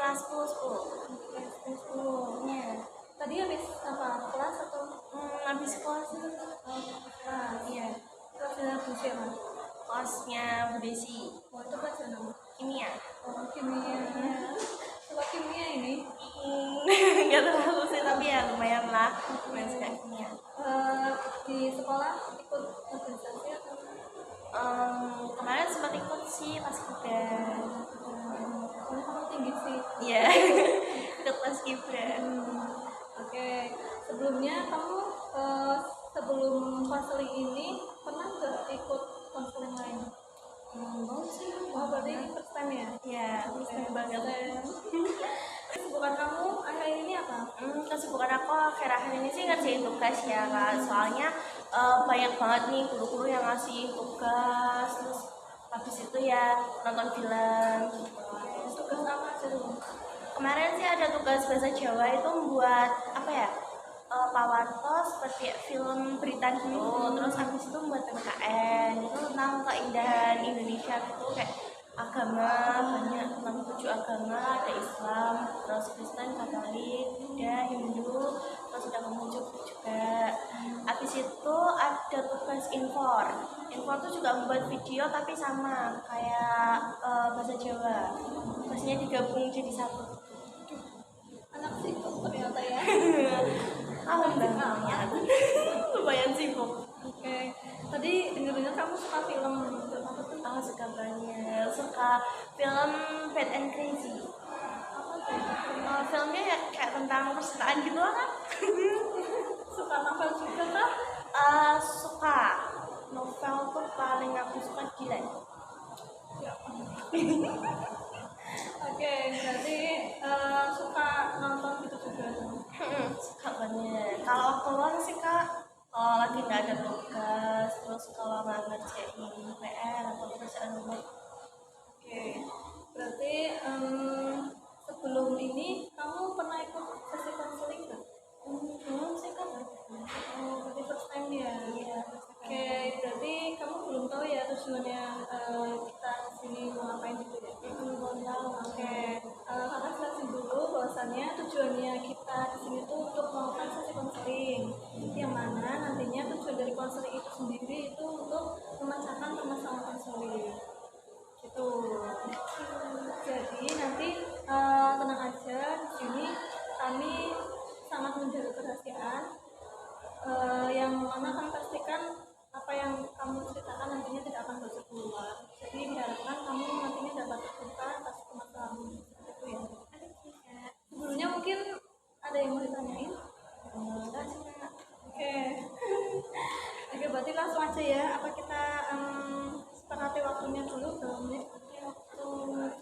kelas 10. Iya. Tadi habis apa? Kelas atau Habis kelas itu kelas? iya, Kelasnya Bu siapa? kelasnya Bu Desi, Oh, itu pelajaran apa? kimia. Oh, kimia. Suka kimia ini? Nggak terlalu sih, tapi ya lumayan lah, lumayan suka kimia. Di sekolah ikut organisasi atau? Kemarin sempat ikut sih pas kita, Kamu tinggi sih. iya. Ikut pas Gibran. Oke. Sebelumnya kamu sebelum konseling ini pernah nggak ikut konseling lain? Mau sih. Oh, berarti ini first time ya? Iya, first time banget. Kesibukan kamu akhir ini apa? Kesibukan aku akhir-akhir ini sih ngerjain tugas ya Kak. Soalnya banyak banget nih guru-guru yang ngasih tugas, terus habis itu ya nonton film. Tugas apa aja tuh? Kemarin sih ada tugas bahasa Jawa itu membuat apa ya? Pawarto seperti film berita gitu. Terus habis itu membuat PKN itu tentang keindahan Indonesia gitu, kayak agama banyak, tentang 7 agama, ada Islam, terus Kristen, Katolik, Buddha, Hindu, terus ada Konghucu juga. Habis itu ada tugas Infor itu juga membuat video tapi sama kayak bahasa Jawa, maksudnya digabung jadi satu. Anak sibuk ternyata ya. Lumayan lumayan sibuk. Oke. Tadi dengar-dengar kamu suka film apa tuh? Aku suka banget, suka film Bad and Crazy. Apa tuh? Filmnya ya kayak tentang percintaan gitu lah kan. Suka novel juga kah? Suka novel tuh paling aku suka gila. Oke, berarti suka nonton gitu juga. Suka banget. Kalau waktu luang sih Kak, kalau lagi nggak ada tugas, terus kalau nggak ngerjain PR atau pekerjaan rumah. Oke, berarti sebelum ini kamu pernah ikut sesi konseling nggak? Belum sih Kak. Oh, berarti first time ya? Iya. Oke, berarti kamu belum tahu ya tujuannya kita kesini mau ngapain gitu ya? Belum tahu. Oke, kakak jelasin dulu bahwasannya tujuannya kita kesini tuh untuk melakukan sesi konseling, yang mana nantinya tujuan dari konseling itu sendiri itu untuk memecahkan permasalahan konseling. Gitu. Jadi nanti tenang aja, di sini kami sangat menjaga kerahasiaan, yang mana kami pastikan apa yang kamu ceritakan nantinya tidak akan bocor keluar. Jadi diharapkan kamu nantinya dapat terbuka atas permasalahan itu ya. Sebelumnya mungkin ada yang mau ditanyain? Enggak sih Kak. Oke. Oke, berarti langsung aja ya. Apa kita sepakati waktunya dulu berapa menit? Waktu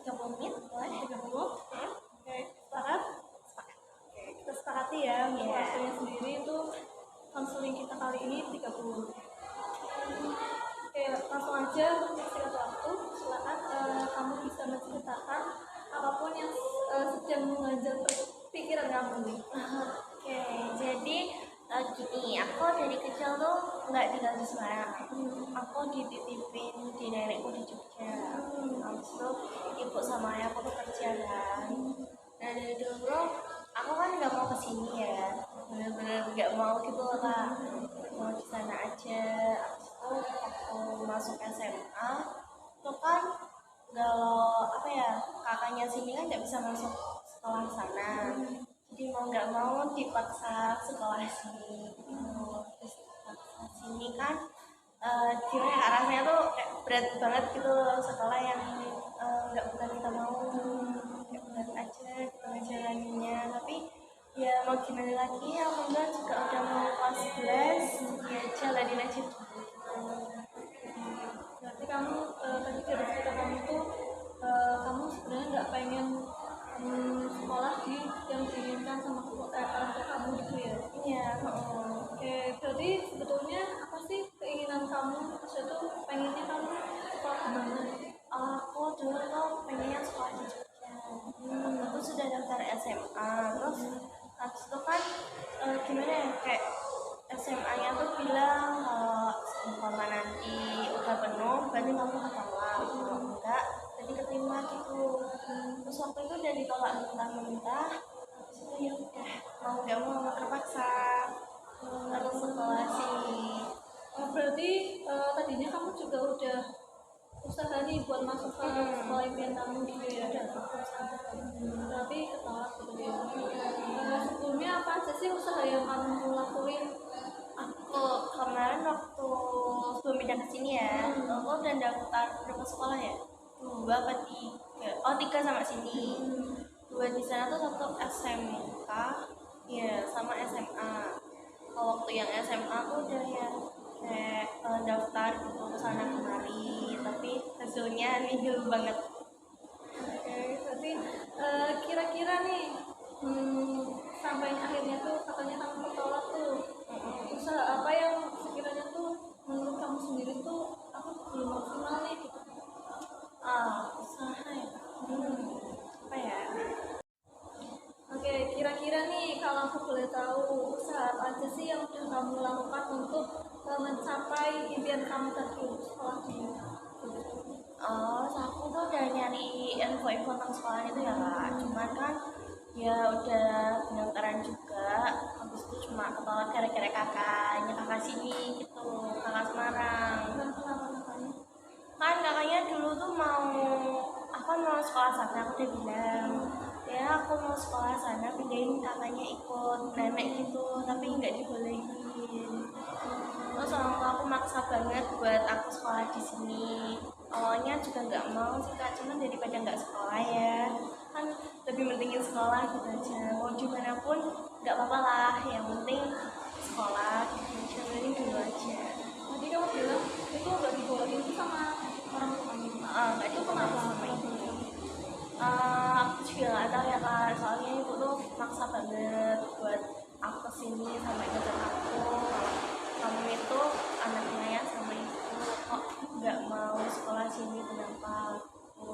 30 menit boleh? 30? Oke, sepakat? Oke, kita sepakati ya. Untuk Iya. waktunya sendiri itu konseling kita kali ini 30. Oke, langsung aja untuk istirahat waktu. Silakan kamu bisa menceritakan apapun yang sedang mengganjal pikiran kamu nih. Oke, jadi gini, aku dari kecil tuh nggak tinggal di Semarang. Aku dititipin di nenekku di Jogja. Habis itu ibu sama ayahku tuh kerja kan. Nah dari dulu aku kan nggak mau kesini ya, bener-bener nggak mau gitu lah, mau di sana aja. Habis itu waktu masuk SMA tuh kan kalau apa ya, kakaknya sini kan nggak bisa masuk sekolah sana, jadi mau nggak mau dipaksa sekolah sini gitu. Terus dipaksa sini kan gimana ya, rasanya tuh kayak berat banget gitu loh, sekolah yang nggak bukan kita mau, kayak berat aja gitu ngejalaninnya. Tapi ya mau gimana lagi, alhamdulillah juga udah mau kelas 11, ya jalanin aja dulu gitu. Berarti kamu tadi dari cerita kamu tuh kamu sebenarnya nggak pengen sekolah di yang diinginkan sama orang tua kamu gitu ya? Iya. Oke, berarti sebetulnya apa sih keinginan kamu? Maksudnya tuh pengennya kamu sekolah di mana? Aku dulu tuh pengennya sekolah di Jogja. Aku sudah daftar SMA, terus habis itu kan gimana ya, kayak SMA-nya tuh bilang kalau nanti udah penuh berarti kamu ketolak, kalau enggak jadi keterima gitu. Terus waktu itu udah ditolak nolak mentah-mentah, habis itu ya udah mau nggak mau terpaksa harus sekolah sini. Berarti tadinya kamu juga udah usaha nih buat masuk ke sekolah impian kamu gitu ya? Tapi ketolak gitu ya. Sebelumnya apa aja sih usaha yang kamu lakuin? Aku kemarin waktu sebelum pindah ke sini ya, aku udah daftar berapa sekolah ya? 2 apa 3? Oh 3 sama sini. 2 di sana tuh satu SMK, ya sama SMA. Kalau waktu yang SMA tuh udah ya kayak daftar gitu ke sana kemari, tapi hasilnya nihil banget. Oke, berarti kira-kira nih sampai akhirnya tuh katanya kamu ketolak tuh. Usaha apa yang sekiranya tuh menurut kamu sendiri tuh aku belum maksimal nih gitu? Usaha ya. Apa ya? Oke, kira-kira nih kalau aku boleh tahu usaha apa aja sih yang udah kamu lakukan untuk mencapai impian kamu tadi sekolah di Aku tuh udah nyari info-info tentang sekolah itu ya kak, cuman kan ya udah pendaftaran juga, habis itu cuma ketolak gara-gara kakak sini gitu, kakak Semarang. kenapa namanya? Kan kakaknya dulu tuh aku mau sekolah sana, aku udah bilang ya aku mau sekolah sana, pindahin kakaknya ikut nenek gitu, tapi nggak dibolehin. Terus orang tua aku maksa banget buat aku sekolah di sini. Awalnya juga nggak mau sih kak, cuman daripada nggak sekolah ya kan lebih pentingin sekolah gitu aja. Mau gimana pun nggak apa-apa lah, yang penting sekolah gitu aja, mending dulu aja. Tadi kamu bilang itu nggak dibolehin tuh sama orang tua kamu. Nggak Itu dibolehin kenapa? sama ibu. Aku juga nggak tahu ya kak, soalnya ibu tuh maksa banget buat aku kesini sampai ngajak aku kamu itu anaknya ya sama ibu kok nggak mau sekolah sini, kenapa aku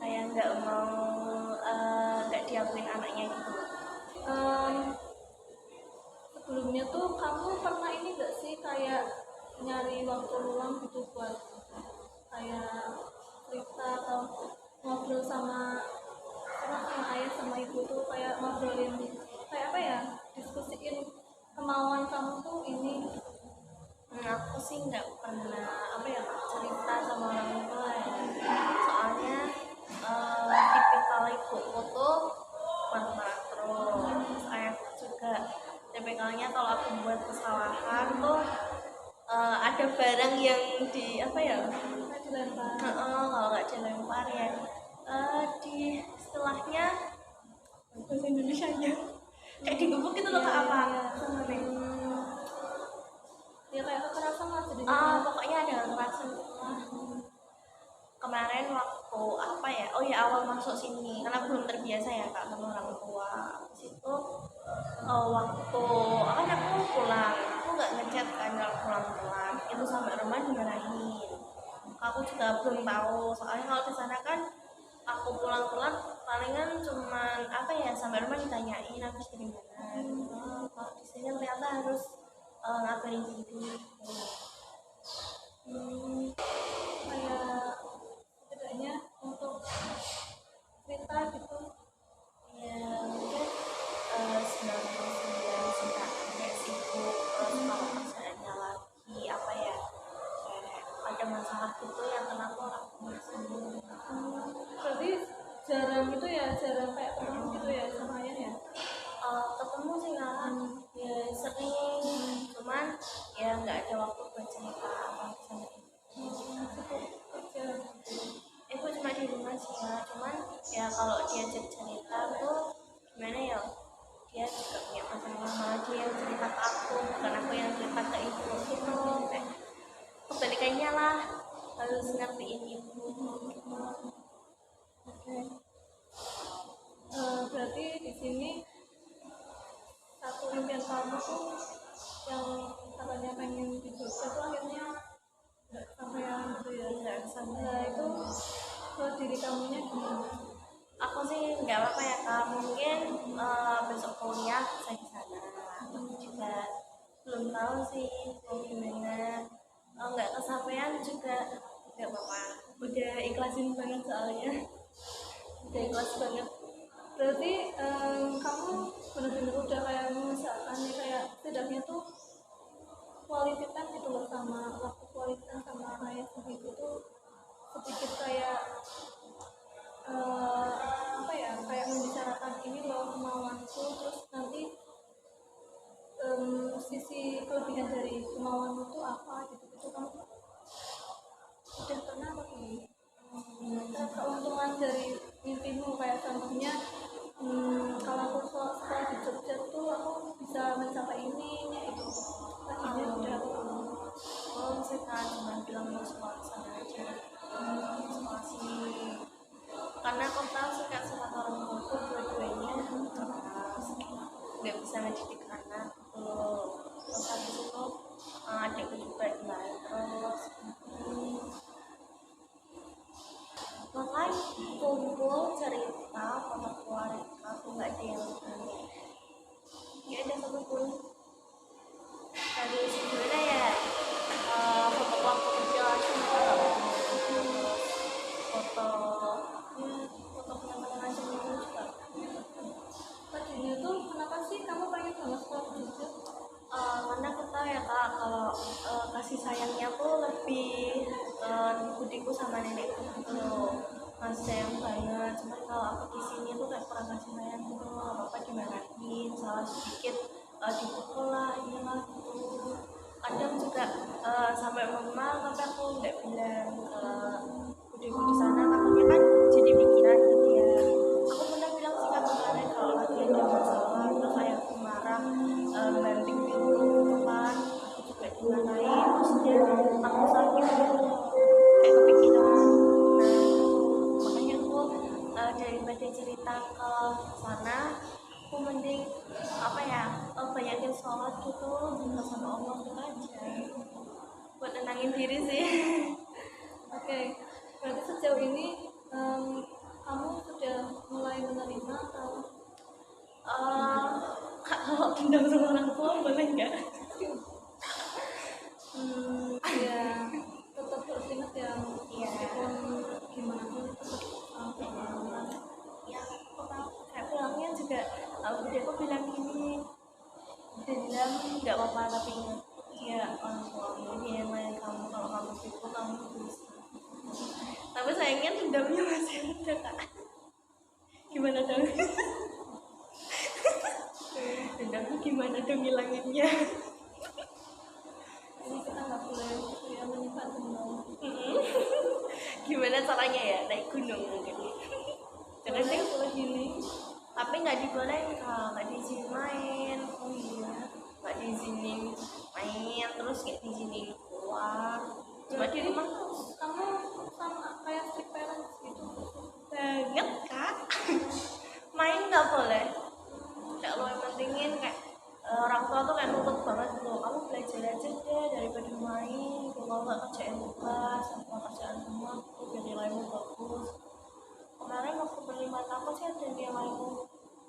kayak nggak mau nggak diakuin anaknya gitu. Em, Sebelumnya tuh kamu pernah ini nggak sih kayak nyari waktu luang gitu buat kayak cerita atau ngobrol sama ayah sama ibu tuh kayak ngobrolin kayak apa ya, diskusiin kemauan kamu tuh ini. Aku sih nggak pernah apa ya cerita sama orang tua ya, soalnya tipikal ibuku tuh marah-marah terus. Ayahku juga tipikalnya kalau aku buat kesalahan tuh ada barang yang di apa ya, Kayak dilempar. kalau nggak dilempar ya di istilahnya bahasa Indonesia nya kayak digebuk gitu loh kak, apa sama deh. Ya kayak kekerasan lah jadinya. Pokoknya ada kekerasan gitu lah. Kemarin waktu apa ya, oh ya awal masuk sini karena belum terbiasa ya kak sama orang tua. Situ waktu kan aku pulang, aku nggak ngechat kan kalau pulang itu sampai rumah dimarahin. Aku juga belum tahu, soalnya kalau di sana kan aku pulang palingan cuman apa ya, sampai rumah ditanyain habis dari mana. Kalau di sini ternyata harus ngabarin sendiri gitu. Kayak setidaknya untuk cerita gitu. Ya mungkin 99 sih kak, kayak sibuk, terus kalau kerjaannya lagi apa ya kayak ada masalah gitu yang kenapa aku masih Berarti jarang gitu ya, jarang kayak ketemu gitu ya sama ayah ya. ketemu sih kak, ya sering, cuman ya nggak ada waktu buat cerita apa sama ibu. Kerja. Ibu cuma di rumah sih kak, cuman ya kalau diajak cerita tuh gimana ya, dia juga punya masalah, malah dia yang cerita ke aku bukan aku yang cerita ke ibu gitu, kayak kebalikannya lah, harus ngertiin ibu. Oke. Berarti di sini satu impian kamu tuh yang katanya pengen di Jogja tuh akhirnya nggak kesampaian gitu ya. Nggak sampai. Nah itu ke diri kamunya gimana? Aku sih nggak apa-apa ya kak, mungkin besok kuliah saya di sana. Aku juga belum tahu sih mau gimana. Nggak kesampaian juga nggak apa-apa, udah ikhlasin banget soalnya. Udah ikhlas banget. Berarti kamu benar-benar udah kayak mengusahakan ya, kayak setidaknya tuh quality time gitu loh, sama waktu quality time sama ayah sendiri itu sedikit kayak apa ya, kayak membicarakan ini loh kemauanku, terus nanti sisi kelebihan dari kemauanmu itu apa gitu gitu. Kamu udah pernah apa belum? Keuntungan dari mimpimu, kayak contohnya kalau aku sekolah di Jogja tuh aku bisa mencapai ini gitu. Tadinya udah aku Oh, misalkan cuma bilang mau sekolah sana aja, sekolah sini. Karena aku tahu sih kak sifat orang tua tuh dua-duanya keras, nggak bisa mendidik anak tuh. Terus habis itu adikku juga dimarahin terus. Makanya kumpul cerita sama keluarga aku nggak ada yang aneh. Nggak ada satupun. Tadi sebenarnya ya foto waktu kecil aku nggak foto foto kenangan macam itu juga. tadinya tuh kenapa sih kamu pengen banget sekolah di Jogja? Karena aku tahu ya kak kalau kasih sayangnya tuh lebih budiku sama nenekku gitu kasih sayang banget. Cuman kalau aku di sini tuh kayak kurang kasih sayang gitu, apa dimarahin salah sedikit dipukul lah inilah gitu. Kadang juga sampai mama tapi aku nggak bilang ke budiku di sana, takutnya kan jadi pikiran gitu ya. Aku pernah bilang sih kan kemarin kalau lagi ada masalah terus ayahku marah banting pintu gitu kan, aku juga dimarahin terus dia aku sakit gitu kayak kepikiran. Nah makanya aku daripada cerita ke sana aku mending apa ya banyakin sholat gitu minta sama Allah gitu aja buat tenangin diri sih. Oke, berarti sejauh ini kamu sudah mulai menerima atau Kak kalau dendam sama orang tua boleh nggak? ya tetap harus ingat ya, Iya. meskipun gimana pun tetap keinginan. Ya kayak pulangnya juga aku bilang gini, dendam nggak apa-apa tapi ingat dia orang tuamu, dia yang lain kamu, kalau kamu sibuk kamu bisa. Tapi sayangnya dendamnya masih ada kak, gimana dong? Dendamnya gimana dong ngilanginnya? Ini kita nggak boleh ya menyimpan dendam. Gimana caranya ya naik gunung mungkin? Jangan deh. Boleh healing. Tapi nggak dibolehin kak, nggak diizinin main. Oh iya, nggak diizinin main, terus nggak diizinin keluar. Cuma di rumah Kamu sama kayak strict parents gitu. banget kak. Main nggak boleh. Kayak lo yang pentingin kayak orang tua tuh kayak nuntut banget gitu. Kamu belajar aja deh daripada main. Kalau nggak kerjain tugas, apa kerjaan rumah, tuh biar nilaimu bagus. Kemarin waktu berlima tahun sih ada nilaimu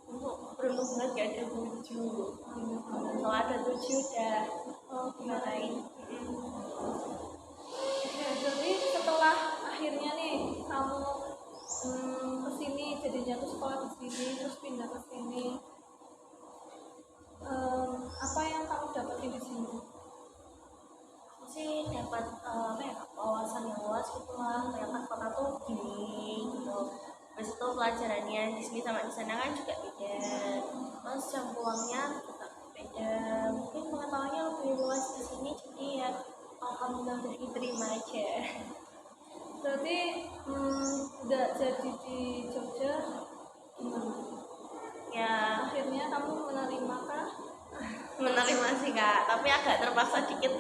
untuk beruntung banget gak ada 7. Kalau ada 7 udah dimarahin. Oke, jadi setelah akhirnya nih kamu kesini, jadinya tuh sekolah di sini, terus pindah ke sini, apa yang kamu dapetin di sini? Aku sih dapat apa ya wawasan yang luas gitu lah, ternyata kota tuh gini gitu. Terus itu pelajarannya di sini sama di sana kan juga beda, terus jam pulangnya juga beda. Mungkin pengetahuannya lebih luas di sini, jadi ya alhamdulillah diterima aja. Berarti udah jadi di Jogja gimana? Ya Akhirnya kamu menerima kah? menerima sih kak, tapi agak terpaksa dikit.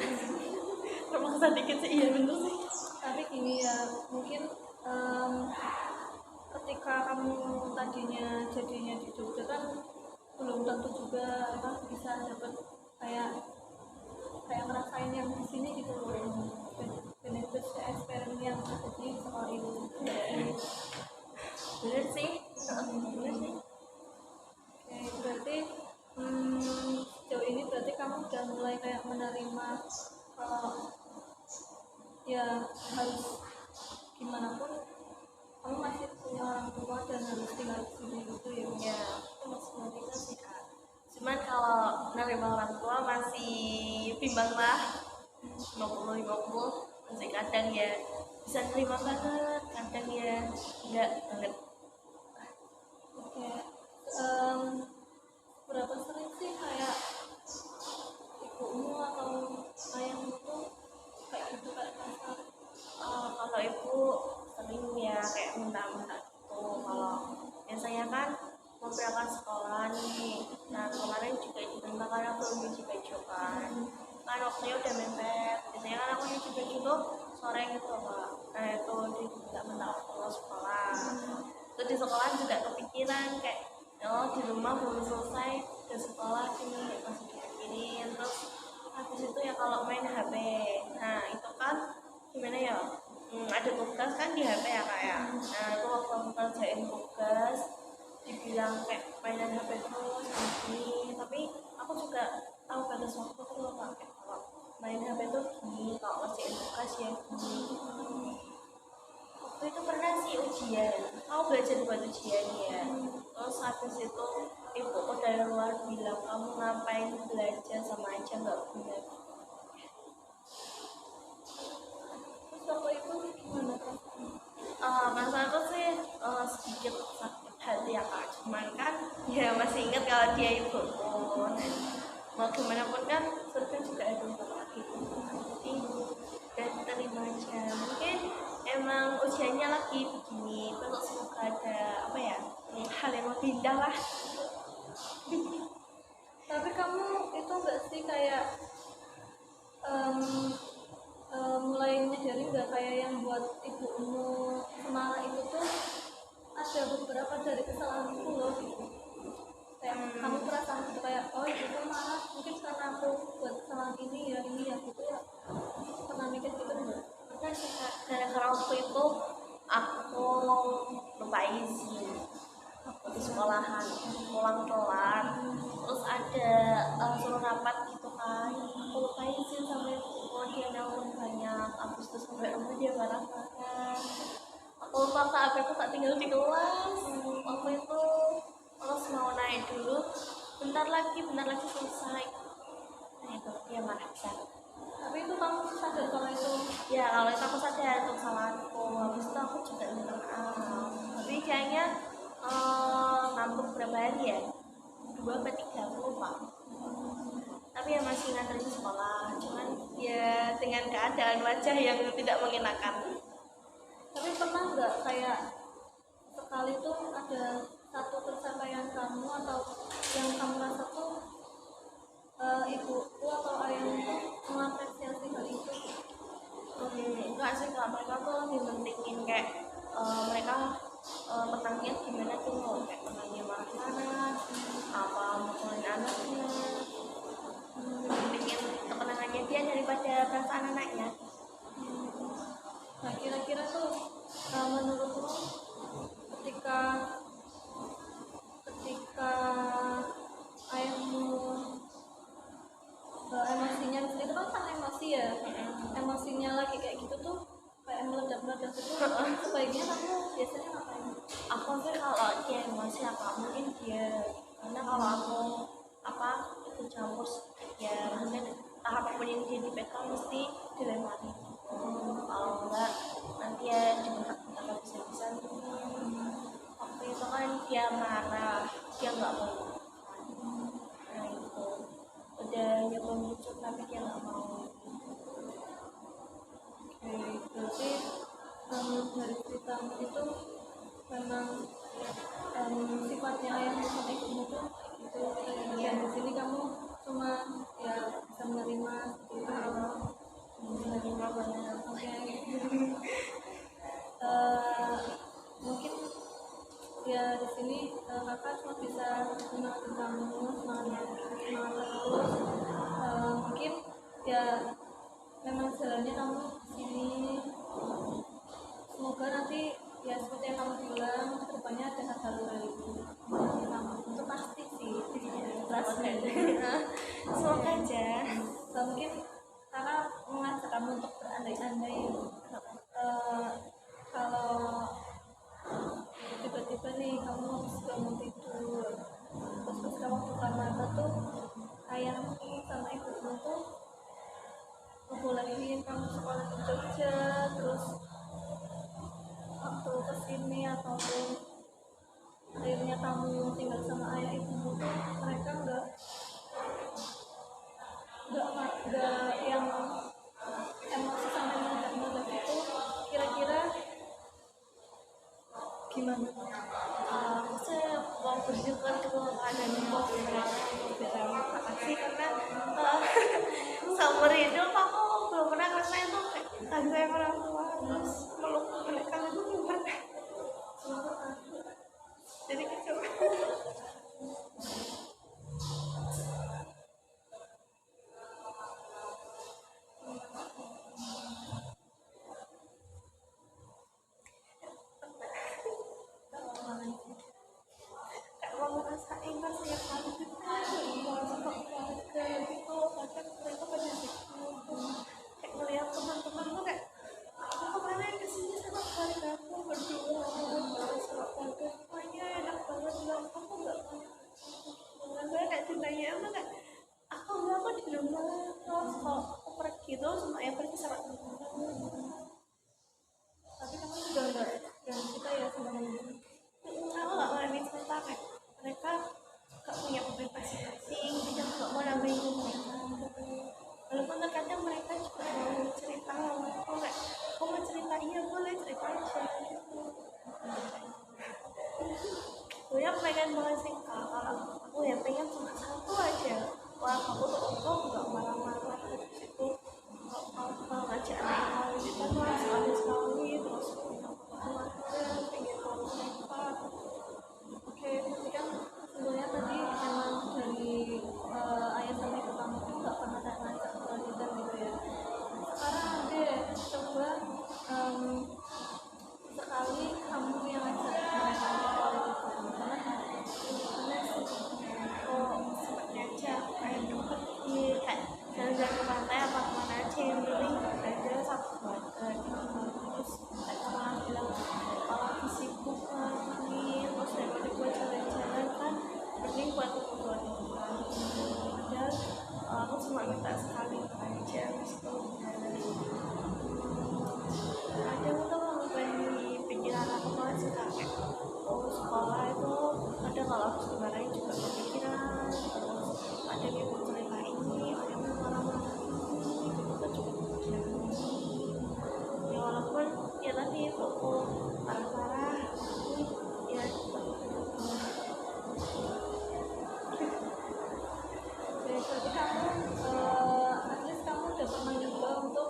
Terpaksa dikit sih, iya bener sih. Tapi gini ya, mungkin ketika kamu tadinya jadinya di Jogja kan belum tentu juga apa bisa dapat kayak ngerasain yang di sini gitu loh, benefit experience yang ada di sekolah ini. Bener sih, bener sih. Oke, berarti sejauh ini berarti kamu udah mulai kayak menerima kalau ya harus gimana pun kamu masih punya orang tua dan harus tinggal di sini gitu ya. Ya itu masih menerima sih kak, cuman kalau nerima orang tua masih bimbang lah, 50-50, masih kadang ya bisa nerima banget, kadang ya enggak banget. Oke. Em, berapa sering sih kayak ibumu atau ayahmu tuh kayak gitu kayak kasar? Kalau ibu sering ya kayak minta-minta gitu, kalau biasanya kan mau berangkat sekolah nih, nah kemarin juga diminta karena belum nyuci baju kan waktunya udah mepet, biasanya kan aku nyuci baju tuh sore gitu kak, nah itu diminta waktu mau sekolah, terus di sekolah juga kepikiran kayak oh di rumah belum selesai ke sekolah sini masih dipikirin, terus habis itu ya kalau main HP, nah itu kan gimana ya, ada tugas kan di HP ya kak ya, nah itu waktu aku kerjain tugas dibilang kayak mainan HP terus gini, tapi aku juga tahu batas waktu tuh loh kak, kayak kalau main HP tuh gini, kalau kerjain tugas ya gini. Waktu itu pernah sih ujian, aku belajar buat ujian ya, terus habis itu ibuku dari luar bilang kamu ngapain belajar, sama aja nggak guna. Terus waktu itu gimana kan? Masa aku sih sedikit sakit hati ya kak, cuman kan ya masih ingat kalau dia ibuku, mau gimana pun kan surga juga ada yang lagi, jadi dan terima aja, mungkin emang ujiannya lagi begini, terus semoga ada apa ya, hal yang lebih indah lah. Tapi kamu itu enggak sih kayak em, mulai menyadari nggak kayak yang buat ibumu semarah itu tuh ada beberapa dari kesalahanku loh gitu. Kayak kamu perasaan gitu kayak oh itu marah mungkin karena aku buat kesalahan ini ya gitu ya, pernah mikir gitu enggak? Pernah sih kak, gara-gara waktu itu aku lupa izin di sekolahan, pulang telat, terus ada suruh rapat gitu kan, aku lupa izin sama ibuku, dia nelfon banyak, abis itu sampai rumah dia marah-marah, aku lupa kak, HP aku tak tinggal di kelas waktu itu, terus mau naik dulu, bentar lagi selesai, nah itu dia marah besar. Tapi itu kamu sadar kalau itu Ya kalau itu aku sadar itu kesalahanku, habis itu aku juga minta maaf, tapi kayaknya ngambek berapa hari ya, 2 atau 3 aku lupa, tapi ya masih nganterin sekolah, cuman ya dengan keadaan wajah yang tidak mengenakan. tapi pernah nggak kayak sekali tuh ada satu pencapaian kamu atau yang kamu rasa tuh ibuku atau ayahmu tuh mengapresiasi hal itu? Enggak sih kak, mereka tuh lebih pentingin kayak mereka tenangnya gimana tuh, kayak tenangnya marah-marah apa mukulin anaknya, pentingin ketenangannya dia daripada perasaan anaknya. Nah kira-kira tuh menurutmu ketika ketika ayahmu emosinya itu kan karena emosi ya, emosinya lagi kayak gitu tuh kayak meledak-meledak itu sebaiknya kamu biasanya ngapain? Aku sih kalau dia emosi apa mungkin dia, karena kalau aku apa ikut campur ya mungkin tahap apapun yang dia dipegang mesti dilempari, kalau enggak nanti ya curhat nggak bisa-bisa. Waktu itu kan dia marah, dia nggak mau makan. Nah itu udah nyoba bujuk tapi dia nggak mau. Oke, berarti dari ceritamu itu memang sifatnya ayahmu sama ibumu tuh gitu. Dan di sini kamu cuma ya bisa menerima seperti itu. Menerima banget. Oke. Mungkin ya di sini kakak cuma bisa semangatin kamu, semangat terus. Mungkin ya memang jalannya kamu di sini, semoga nanti ya seperti yang kamu bilang kedepannya ada hal-hal baru di kamu itu pasti sih Semoga aja. mungkin karena mengajak kamu untuk berandai-andai kalau tiba-tiba bangun tidur. Terus ketika waktu Ramadan tuh ayahmu sama ibumu tuh ngebolehin kamu sekolah di Jogja, terus waktu kesini ataupun akhirnya kamu tinggal sama ayah ibumu tuh mereka nggak yang emosi sampai meledak-meledak itu, kira-kira gimana? Aku sih mau bersyukur kalau keadaan kok berterima kasih karena seumur hidup aku belum pernah ngerasain tuh kayak sayang orang tua terus meluk mereka itu belum pernah. Jadi kecil. Kayak mau ngerasain rasanya paling Sama keluarga gitu, kadang mereka pada gitu. kayak ngeliat teman-teman tuh kayak aku kemarin kesini sama keluarga aku berdua sama keluarga semuanya enak banget bilang aku nggak punya dengan gue kayak ditanya apa kayak aku di rumah terus kalau aku pergi tuh semuanya pergi sama teman-teman. Tapi kamu juga nggak kita ya sebenarnya. Aku nggak berani cerita kayak mereka gak punya privasi masing jadi aku nggak mau nambahin mereka walaupun terkadang mereka juga mau cerita sama aku kayak aku mau cerita iya boleh cerita aja gitu. Gue yang pengen banget sih Kak, kalau aku ya pengen cuma satu aja. Wah kamu tuh kok nggak marah-marah terus itu kalau ngajak anak kali kita tuh sekali terus keluarga pengen tahu mereka. Oke, tapi kan sebenarnya tadi emang dari ayah sama ibu kamu tuh nggak pernah ngajak ke liburan gitu ya. Sekarang deh coba sekali kamu yang ngajak mereka ke liburan, karena Oh seperti aja kayak deket di kayak jalan-jalan ke pantai apa kemana aja yang penting aja satu keluarga gitu. Terus kayak orang bilang kalau lagi sibuk ini terus daripada buat jalan-jalan kan mending buat kebutuhan orang. Padahal aku cuma minta sekali aja gitu. Kadang tuh di pikiran aku banget sih kayak oh sekolah itu kadang kalau aku dimarahin juga kepikiran terus ada yang mau cerita ini ada yang mau marah-marah ini kita juga kepikiran ya walaupun ya tadi aku marah-marah ya Oke, berarti kamu at least kamu udah pernah juga untuk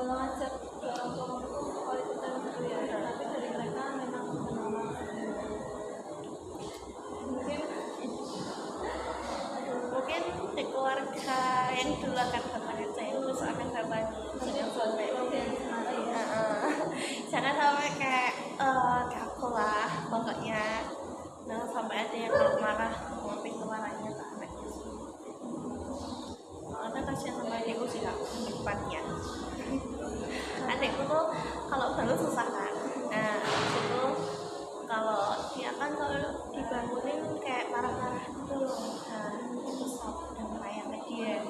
ngajak ke orang tua kamu tuh sekolah liburan gitu ya, tapi dari mereka memang menolak. Mungkin mungkin di keluarga yang dulu akan bapaknya saya terus akan bapaknya jangan sampai ya. jangan sampai kayak ke aku lah pokoknya jangan sampai ada yang marah ngomongin marahnya ke anaknya karena kasihan sama adikku sih kak di depannya adikku tuh kalau baru susah kan nah itu kalau dia kan kalau dibangunin kayak marah-marah gitu loh nah itu sapu dan merayang ke dia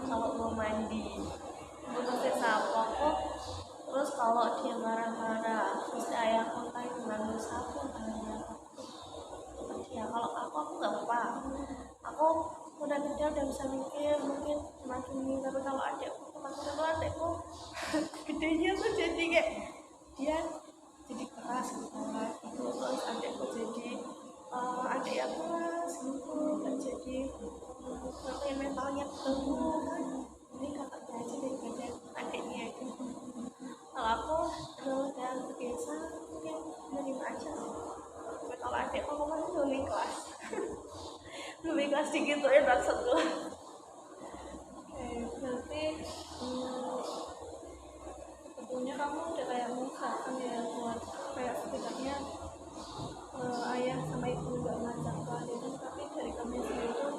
kalau mau mandi mesti sapu kok terus kalau dia marah-marah terus ayahku kan ngambil sapu tangannya dia kalau aku nggak apa aku udah gede udah bisa mikir mungkin semakin ini tapi kalau adikku semakin itu adikku gedenya tuh jadi kayak dia jadi keras gitu terus adikku jadi adik yang keras gitu dan jadi sampai mentalnya terganggu kan ini kakaknya aja daripada adiknya gitu kalau aku udah terbiasa mungkin menerima aja tapi kalau adikku kemarin belum ikhlas belum ikhlas dikit tuh ya maksud gue. Oke, berarti sebetulnya kamu udah kayak mengusahakan ya buat kayak setidaknya ayah sama ibu nggak ngajak ke liburan, tapi dari kamu sendiri tuh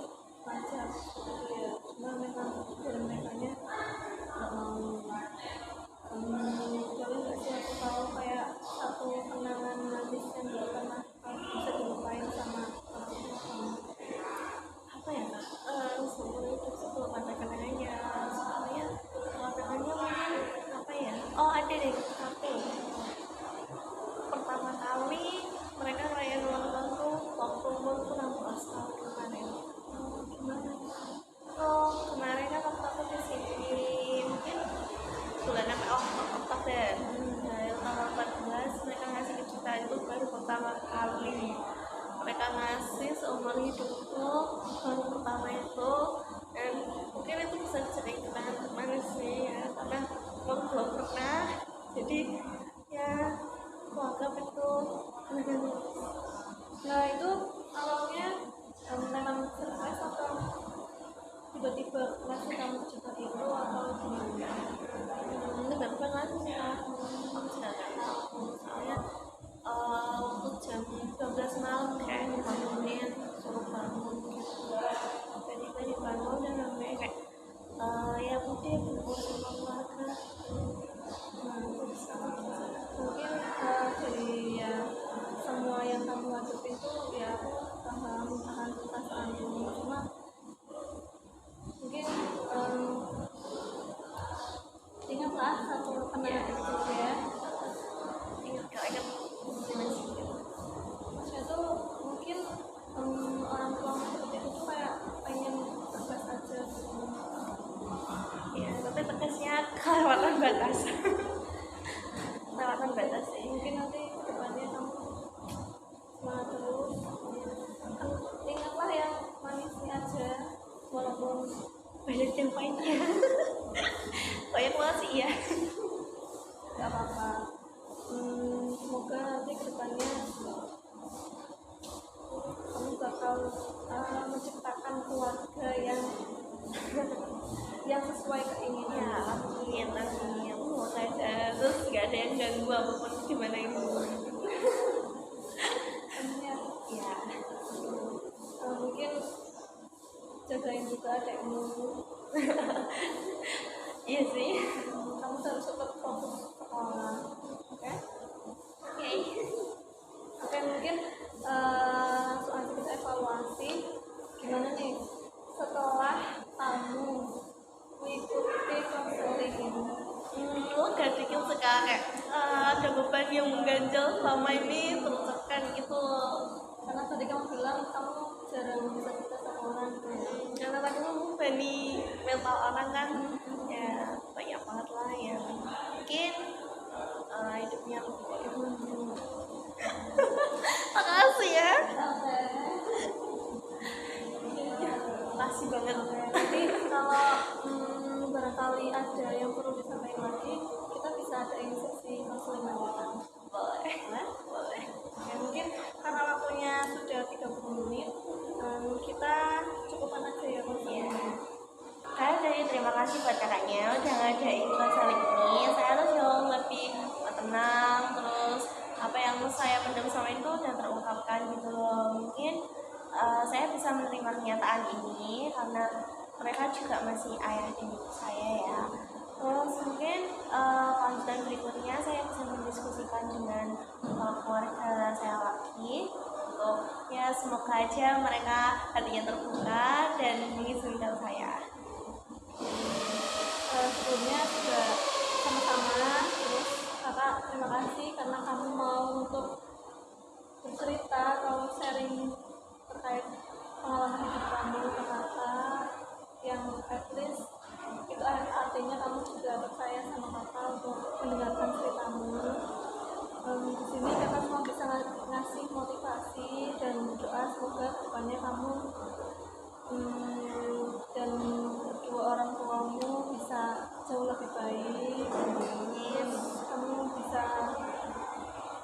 ngajak gitu ya. Cuma memang dari merekanya nggak mau. Boleh nggak sih aku tahu kayak satu kenangan manis yang nggak akan pertama kali mereka ngasih seumur hidupku baru pertama itu, dan mungkin itu bisa jadi kenangan manis sih ya, karena aku belum pernah, jadi ya aku anggap itu kenangan manis. Nah itu awalnya memang surprise atau tiba-tiba ngasih kamu cerita itu atau gimana? Tiba-tiba ngasih ya, aku juga nggak tahu soalnya waktu jam 12 malam kayak dibangunin, suruh bangun gitu, tiba-tiba dibangun dan namanya kayak ya udah berkumpul sama keluarga. Mungkin dari ya semua yang kamu hadapin itu ya aku paham akan perasaanmu, cuma mungkin ingatlah satu kenangan itu ya. Ingat gak ingat gimana sih? Saya tuh mungkin orang tua seperti itu tuh kayak pengen tegas aja gitu. Ya tapi tegasnya kelewatan batas. Kelewatan batas sih. Mungkin nanti kedepannya kamu semangat terus. Ingatlah yang manisnya aja, walaupun Banyak yang pahitnya. Banyak banget sih ya. nggak apa-apa. Semoga nanti kedepannya kamu bakal menciptakan keluarga yang sesuai keinginan. Ya amin amin. Semoga saja terus gak ada yang ganggu apapun gimana itu. Ya. Mungkin jagain juga adekmu. Iya sih. Kamu harus tetap fokus sekolah, oke? Oke, mungkin langsung aja kita evaluasi gimana nih setelah kamu mengikuti konseling ini. Lo gak bikin sekarang kayak ada beban yang mengganjal selama ini terucapkan gitu. Karena tadi kamu bilang kamu jarang bisa cerita sama orang gitu ya. Karena tadi lo membebani mental orang kan, ya banyak banget lah yang mungkin hidupnya lebih baik. Makasih ya. Makasih banget. Jadi kalau barangkali ada yang perlu disampaikan lagi, kita bisa ada sesi konseling lanjutan. Boleh. Ya, mungkin karena waktunya sudah 30 menit, kita cukupkan aja ya konselingnya. Saya dari terima kasih buat kakaknya udah ngadain konseling ini. Saya tuh jauh lebih tenang, terus apa yang saya pendam sama itu udah terungkapkan gitu loh. Mungkin saya bisa menerima kenyataan ini karena mereka juga masih ayah dan ibu saya ya. Terus mungkin lanjutan berikutnya saya bisa mendiskusikan dengan keluarga saya lagi. Untuk ya semoga aja mereka hatinya terbuka dan mengizinkan saya. Sebelumnya juga sama-sama, terus kakak terima kasih karena kamu mau untuk bercerita atau sharing terkait pengalaman hidup kamu ke kakak, yang at least itu artinya kamu juga percaya sama kakak untuk mendengarkan ceritamu. Di sini kakak semua bisa ngasih motivasi dan doa semoga kedepannya kamu dan kedua orang tuamu bisa jauh lebih baik, dan kamu bisa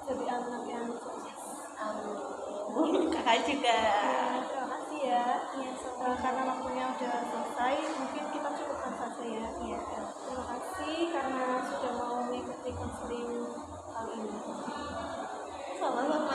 jadi anak yang sukses. Kakak juga. Ya, terima kasih ya. Karena waktunya udah selesai, mungkin kita cukupkan saja ya. Terima kasih karena sudah mau mengikuti konseling kali ini. Sama-sama.